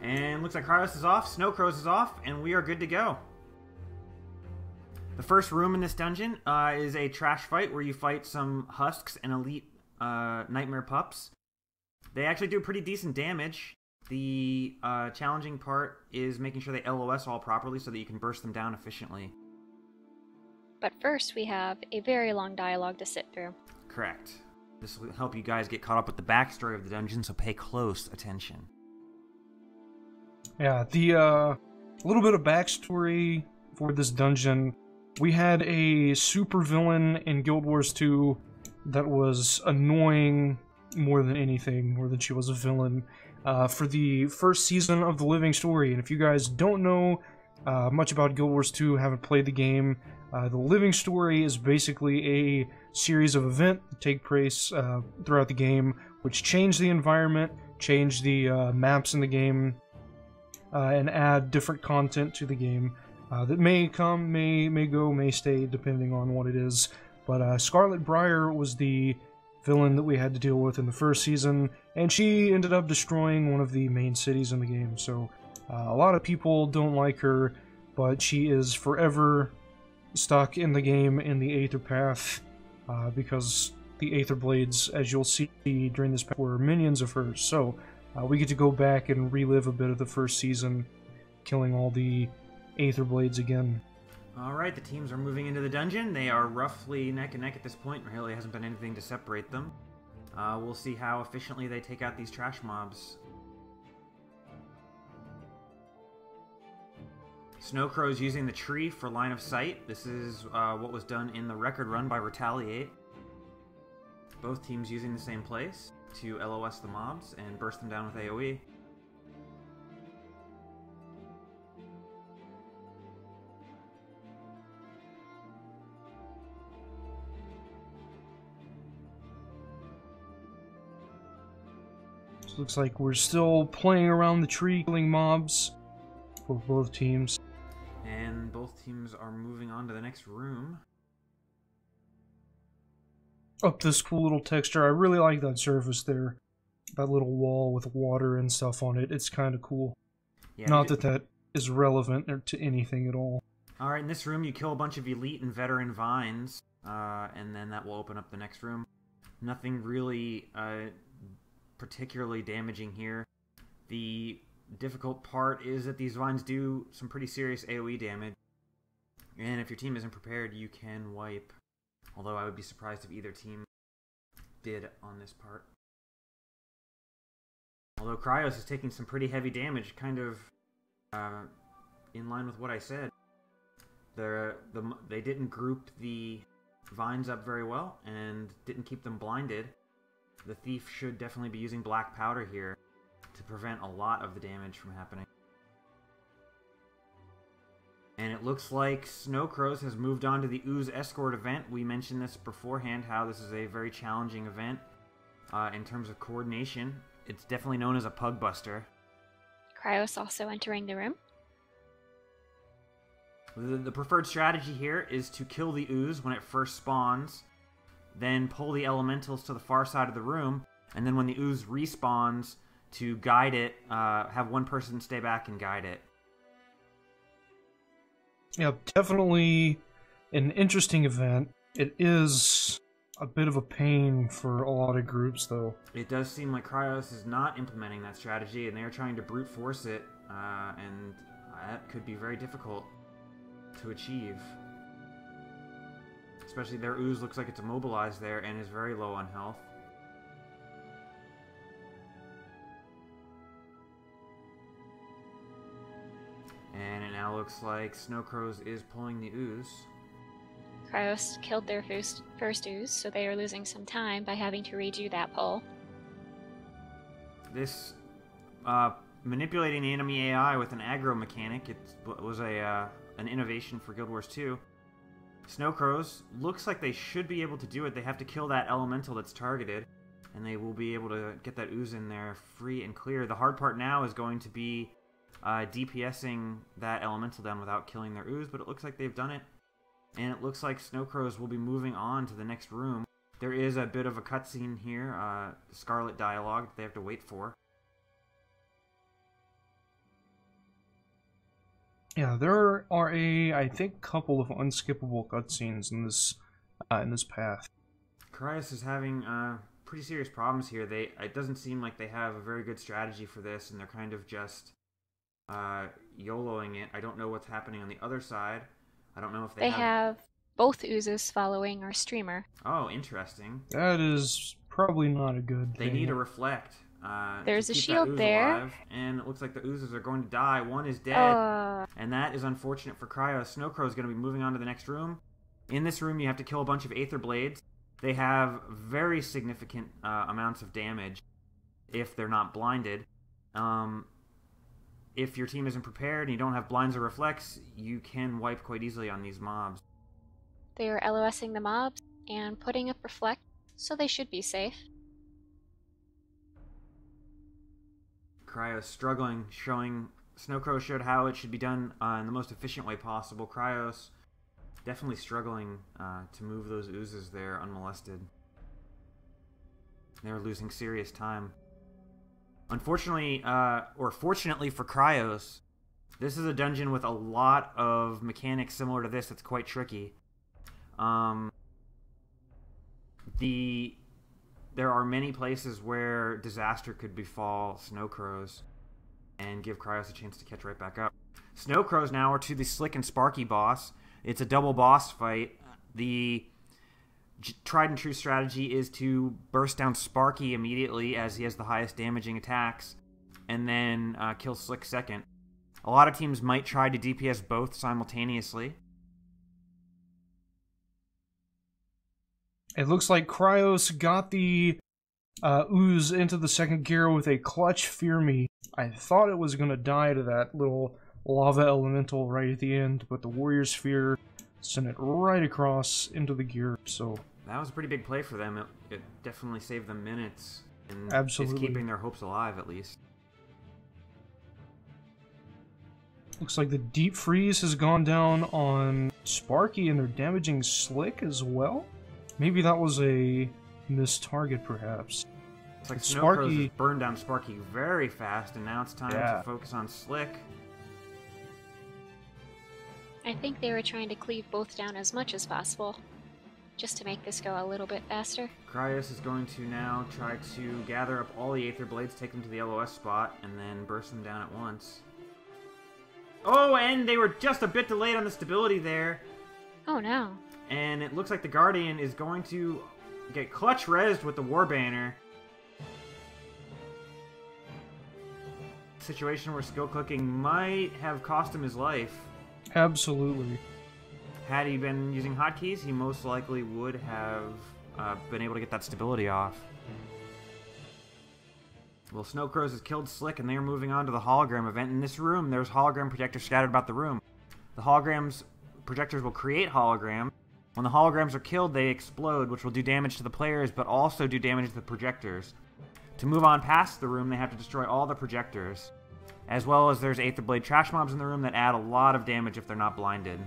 And looks like KRS is off, Snow Crows is off, and we are good to go. The first room in this dungeon is a trash fight where you fight some husks and elite nightmare pups. They actually do pretty decent damage. The challenging part is making sure they LOS all properly so that you can burst them down efficiently. But first, we have a very long dialogue to sit through. Correct. This will help you guys get caught up with the backstory of the dungeon, so pay close attention. Yeah, the little bit of backstory for this dungeon. We had a supervillain in Guild Wars 2 that was annoying more than anything, more than she was a villain, for the first season of The Living Story. And if you guys don't know much about Guild Wars 2, haven't played the game, The Living Story is basically a series of events that take place throughout the game, which change the environment, change the maps in the game, and add different content to the game. That may come, may go, may stay, depending on what it is. But Scarlet Briar was the villain that we had to deal with in the first season, and she ended up destroying one of the main cities in the game. So a lot of people don't like her, but she is forever stuck in the game in the Atherpath, because the Aether Blades, as you'll see during this path, were minions of hers. So we get to go back and relive a bit of the first season, killing all the Aether Blades again. Alright, the teams are moving into the dungeon. They are roughly neck and neck at this point. There really hasn't been anything to separate them. We'll see how efficiently they take out these trash mobs. Snow Crow's using the tree for line of sight. This is what was done in the record run by Retaliate. Both teams using the same place to LOS the mobs and burst them down with AoE. Looks like we're still playing around the tree, killing mobs for both teams. And both teams are moving on to the next room. Up this cool little texture. I really like that surface there. That little wall with water and stuff on it. It's kind of cool. Yeah, not that that is relevant to anything at all. Alright, in this room you kill a bunch of elite and veteran vines, and then that will open up the next room. Nothing really particularly damaging here. The difficult part is that these vines do some pretty serious AoE damage, and if your team isn't prepared, you can wipe. Although I would be surprised if either team did on this part. Although Cryos is taking some pretty heavy damage, kind of in line with what I said. They didn't group the vines up very well, and didn't keep them blinded. The thief should definitely be using black powder here to prevent a lot of the damage from happening. And it looks like Snow Crows has moved on to the Ooze Escort event. We mentioned this beforehand, how this is a very challenging event in terms of coordination. It's definitely known as a pug buster. Cryos also entering the room. The preferred strategy here is to kill the Ooze when it first spawns, then pull the elementals to the far side of the room, and then when the Ooze respawns, to guide it, have one person stay back and guide it. Yeah, definitely an interesting event. It is a bit of a pain for a lot of groups, though. It does seem like Cryos is not implementing that strategy, and they are trying to brute force it, and that could be very difficult to achieve. Especially their Ooze looks like it's immobilized there and is very low on health. And it now looks like Snow Crows is pulling the Ooze. Cryos killed their first Ooze, so they are losing some time by having to redo that pull. This manipulating the enemy AI with an aggro mechanic, it was an innovation for Guild Wars 2. Snow Crows, looks like they should be able to do it. They have to kill that elemental that's targeted, and they will be able to get that Ooze in there free and clear. The hard part now is going to be DPSing that elemental down without killing their Ooze, but it looks like they've done it. And it looks like Snow Crows will be moving on to the next room. There is a bit of a cutscene here, Scarlet dialogue that they have to wait for. Yeah, there are I think, couple of unskippable cutscenes in this path. KRS is having pretty serious problems here. It doesn't seem like they have a very good strategy for this, and they're kind of just YOLOing it. I don't know what's happening on the other side. I don't know if They have both oozes following our streamer. Oh, interesting. That is probably not a good They thing. need a reflect. There's to a keep shield that ooze there. alive, and it looks like the oozes are going to die. One is dead, and that is unfortunate for Cryo. Snowcrow is going to be moving on to the next room. In this room, you have to kill a bunch of Aether Blades. They have very significant amounts of damage if they're not blinded. If your team isn't prepared and you don't have blinds or reflects, you can wipe quite easily on these mobs. They are LOSing the mobs and putting up reflect, so they should be safe. Cryo is struggling, showing Snowcrow showed how it should be done in the most efficient way possible. Cryos definitely struggling to move those oozes there unmolested. They're losing serious time. Unfortunately, or fortunately for Cryos, this is a dungeon with a lot of mechanics similar to this that's quite tricky. There are many places where disaster could befall Snowcrows and give Cryos a chance to catch right back up. Snowcrows now are to the Slick and Sparky boss. It's a double boss fight. The tried and true strategy is to burst down Sparky immediately as he has the highest damaging attacks, and then kill Slick second. A lot of teams might try to DPS both simultaneously. It looks like Cryos got the ooze into the second gear with a clutch Fear Me. I thought it was going to die to that little lava elemental right at the end, but the Warrior Sphere sent it right across into the gear, so... That was a pretty big play for them. It definitely saved them minutes, and Absolutely. is keeping their hopes alive, at least. Looks like the Deep Freeze has gone down on Sparky, and they're damaging Slick as well? Maybe that was a missed target, perhaps. It's like Sparky Snowcrows has burned down Sparky very fast, and now it's time to focus on Slick. I think they were trying to cleave both down as much as possible, just to make this go a little bit faster. Cryos is going to now try to gather up all the Aether Blades, take them to the LOS spot, and then burst them down at once. Oh, and they were just a bit delayed on the stability there. Oh no. And it looks like the Guardian is going to get clutch rezzed with the War Banner. Situation where skill clicking might have cost him his life. Absolutely. Had he been using hotkeys, he most likely would have been able to get that stability off. Well, Snowcrows has killed Slick, and they are moving on to the hologram event. In this room, there's hologram projectors scattered about the room. The projectors will create holograms. When the holograms are killed, they explode, which will do damage to the players, but also do damage to the projectors. To move on past the room, they have to destroy all the projectors. As well as there's Aether Blade trash mobs in the room that add a lot of damage if they're not blinded.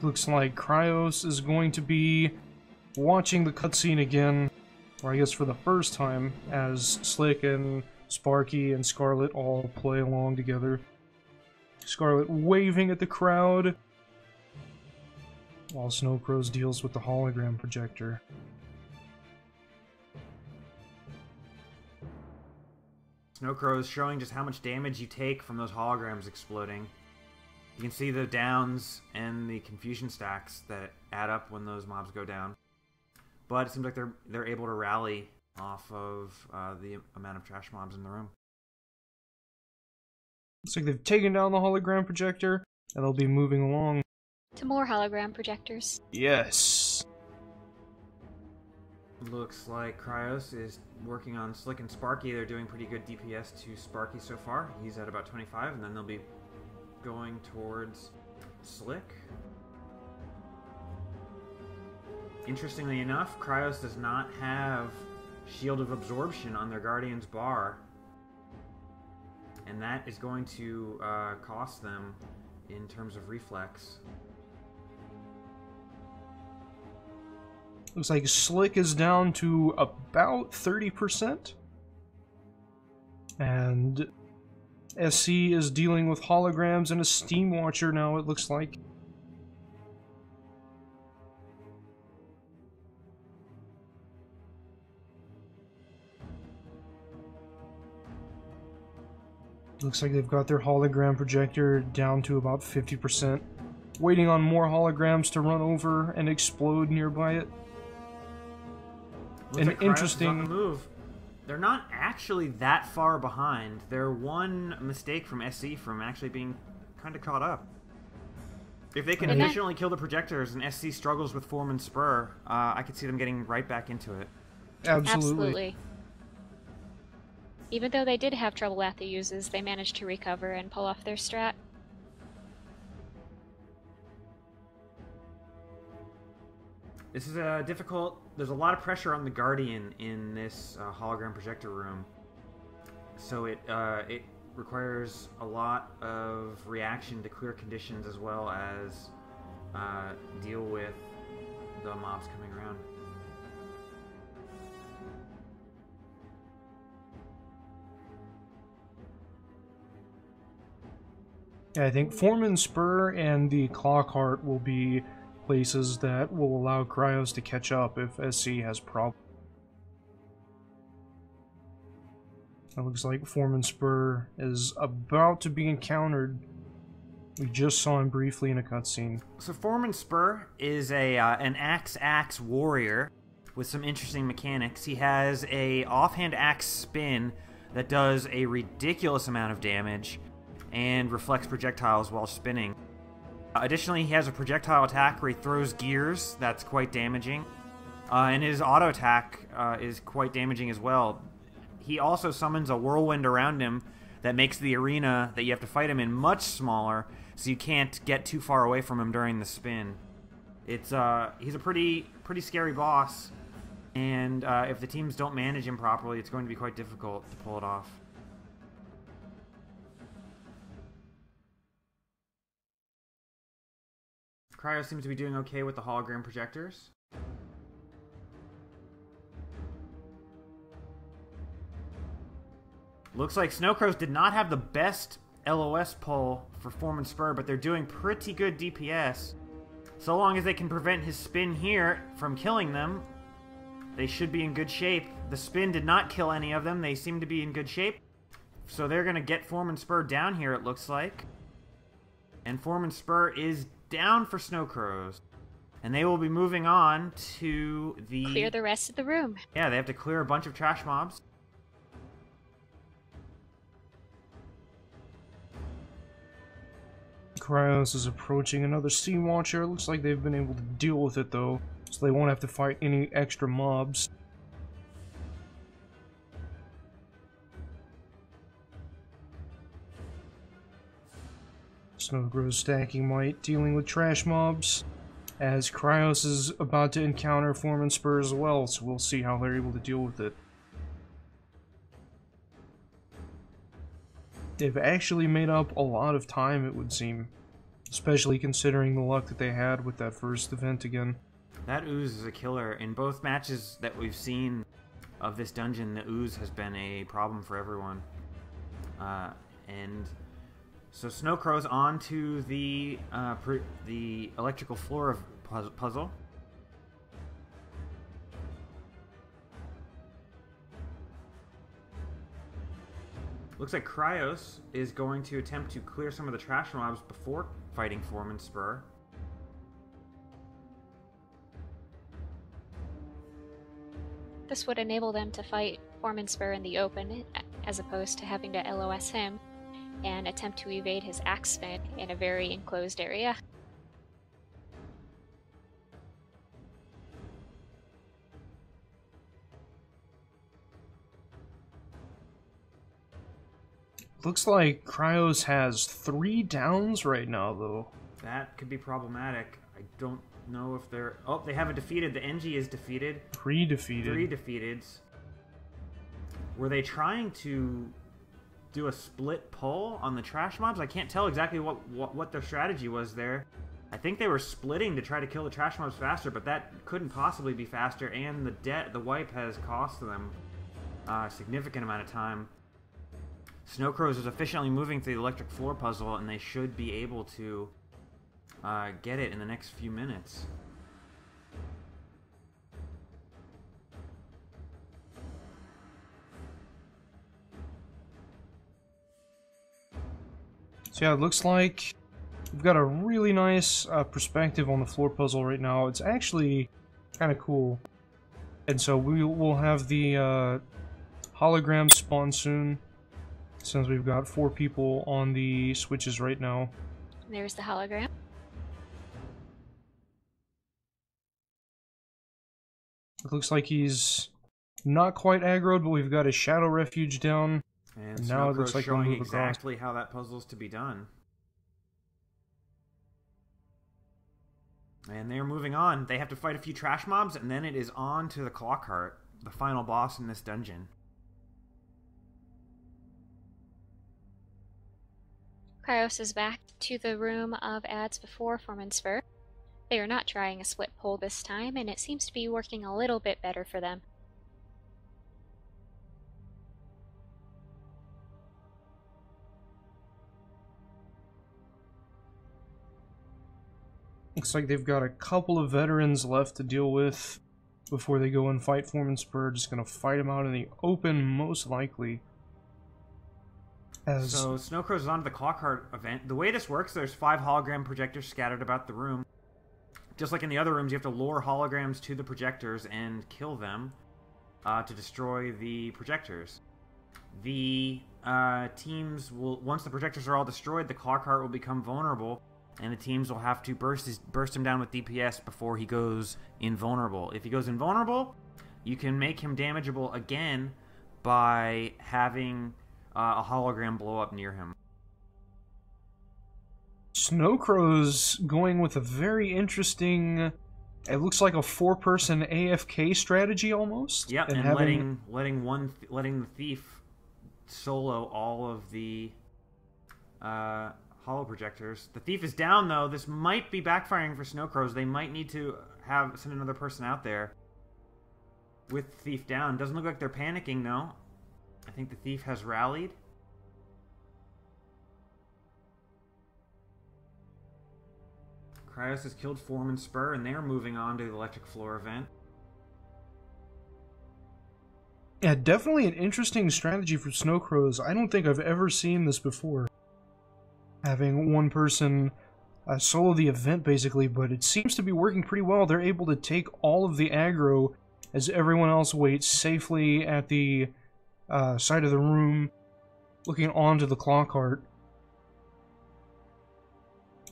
Looks like Cryos is going to be watching the cutscene again, or I guess for the first time, as Slick and Sparky and Scarlet all play along together. Scarlet waving at the crowd, while Snowcrows deals with the hologram projector. Snowcrows showing just how much damage you take from those holograms exploding. You can see the downs and the confusion stacks that add up when those mobs go down. But it seems like they're able to rally off of the amount of trash mobs in the room. Looks like they've taken down the hologram projector, and they'll be moving along. To more hologram projectors. Yes! Looks like Cryos is working on Slick and Sparky. They're doing pretty good DPS to Sparky so far. He's at about 25, and then they'll be going towards Slick. Interestingly enough, Cryos does not have Shield of Absorption on their Guardian's bar. And that is going to cost them in terms of reflex. Looks like Slick is down to about 30%. And SC is dealing with holograms and a Steam Watcher now, it looks like. Looks like they've got their hologram projector down to about 50%. Waiting on more holograms to run over and explode nearby it. Looks like interesting on the move. They're not actually that far behind. They're one mistake from SC from actually being kind of caught up. If they can efficiently kill the projectors and SC struggles with Form and Spur, I could see them getting right back into it. Absolutely. Even though they did have trouble at the uses, they managed to recover and pull off their strat. This is difficult. There's a lot of pressure on the Guardian in this hologram projector room. So it requires a lot of reaction to clear conditions as well as deal with the mobs coming around. Yeah, I think Foreman Spur and the Clockheart will be places that will allow Cryos to catch up if SC has problems. It looks like Foreman Spur is about to be encountered. We just saw him briefly in a cutscene. So Foreman Spur is an axe warrior with some interesting mechanics. He has a offhand axe spin that does a ridiculous amount of damage and reflects projectiles while spinning. Additionally, he has a projectile attack where he throws gears. That's quite damaging. And his auto attack is quite damaging as well. He also summons a whirlwind around him that makes the arena that you have to fight him in much smaller, so you can't get too far away from him during the spin. He's a pretty scary boss, and if the teams don't manage him properly, it's going to be quite difficult to pull it off. Cryo seems to be doing okay with the hologram projectors. Looks like Snowcrows did not have the best LOS pull for Form and Spur, but they're doing pretty good DPS. So long as they can prevent his spin here from killing them, they should be in good shape. The spin did not kill any of them. They seem to be in good shape. So they're going to get Form and Spur down here, it looks like. And Form and Spur is down for Snowcrows. And they will be moving on to the... Clear the rest of the room. Yeah, they have to clear a bunch of trash mobs. Cryos is approaching another Steam Watcher. Looks like they've been able to deal with it though, so they won't have to fight any extra mobs. Snowcrows stacking might, dealing with trash mobs, as Cryos is about to encounter Form and Spur as well, so we'll see how they're able to deal with it. They've actually made up a lot of time, it would seem. Especially considering the luck that they had with that first event again. That ooze is a killer. In both matches that we've seen of this dungeon, the ooze has been a problem for everyone. And so Snowcrow's on to the electrical floor of puzzle. Looks like Cryos is going to attempt to clear some of the trash mobs before fighting Form and Spur. This would enable them to fight Form and Spur in the open, as opposed to having to LOS him and attempt to evade his axe spin in a very enclosed area. Looks like Cryos has 3 downs right now, though. That could be problematic. I don't know if they're... Oh, they haven't defeated. The NG is defeated. 3 defeated. 3 defeateds. Were they trying to do a split pull on the trash mobs? I can't tell exactly what their strategy was there. I think they were splitting to try to kill the trash mobs faster, but that couldn't possibly be faster, and the wipe has cost them a significant amount of time. Snow Crows is efficiently moving through the electric floor puzzle, and they should be able to get it in the next few minutes. So yeah, it looks like we've got a really nice perspective on the floor puzzle right now. It's actually kind of cool. And so we will have the hologram spawn soon, since we've got 4 people on the switches right now. There's the hologram. It looks like he's not quite aggroed, but we've got his shadow refuge down. And now it looks like showing we'll move across. exactly how that puzzle's to be done. And they're moving on. They have to fight a few trash mobs, and then it is on to the clock heart, the final boss in this dungeon. KRS is back to the room of ads before Foreman Spur. They are not trying a split pull this time, and it seems to be working a little bit better for them. Looks like they've got a couple of veterans left to deal with before they go and fight Foreman Spur. Just gonna fight him out in the open, most likely. So Snow Crow's is on to the Clockheart event. The way this works, there's 5 hologram projectors scattered about the room. Just like in the other rooms, you have to lure holograms to the projectors and kill them to destroy the projectors. The teams will, once the projectors are all destroyed, the Clockheart will become vulnerable, and the teams will have to burst him down with DPS before he goes invulnerable. If he goes invulnerable, you can make him damageable again by having a hologram blow up near him. Snow Crow's going with a very interesting, it looks like a 4-person AFK strategy almost. Yep, and letting the thief solo all of the holo projectors. The thief is down though. This might be backfiring for Snow Crows. They might need to send another person out there with the thief down. Doesn't look like they're panicking though. I think the thief has rallied. KRS has killed Foreman Spur, and they're moving on to the electric floor event. Yeah, definitely an interesting strategy for Snow Crows. I don't think I've ever seen this before. Having one person solo the event, basically, but it seems to be working pretty well. They're able to take all of the aggro as everyone else waits safely at the side of the room, looking onto the clock heart.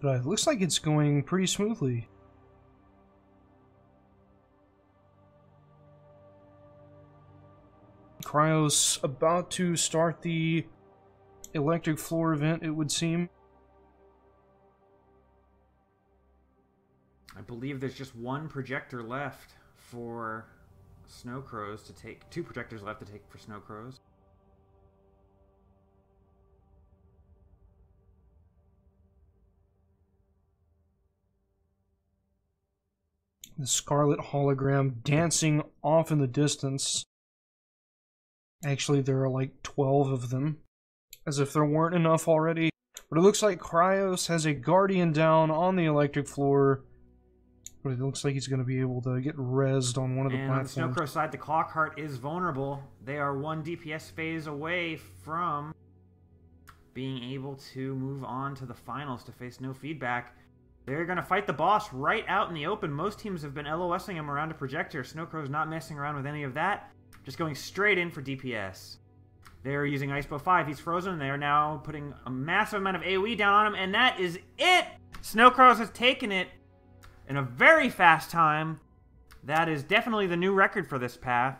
But it looks like it's going pretty smoothly. Cryos about to start the electric floor event, it would seem. I believe there's just 1 projector left for Snow Crows to take. 2 projectors left to take for Snow Crows. The Scarlet hologram dancing off in the distance. Actually, there are like 12 of them. As if there weren't enough already. But it looks like Cryos has a Guardian down on the electric floor. But it looks like he's going to be able to get rezzed on one of the platforms. On the Snow Crow side, the Clockheart is vulnerable. They are 1 DPS phase away from being able to move on to the finals to face no feedback. They're going to fight the boss right out in the open. Most teams have been LOSing him around a projector. Snow Crow's not messing around with any of that. Just going straight in for DPS. They're using Icepo 5. He's frozen. They are now putting a massive amount of AoE down on him, and that is it! Snow Crows has taken it in a very fast time. That is definitely the new record for this path.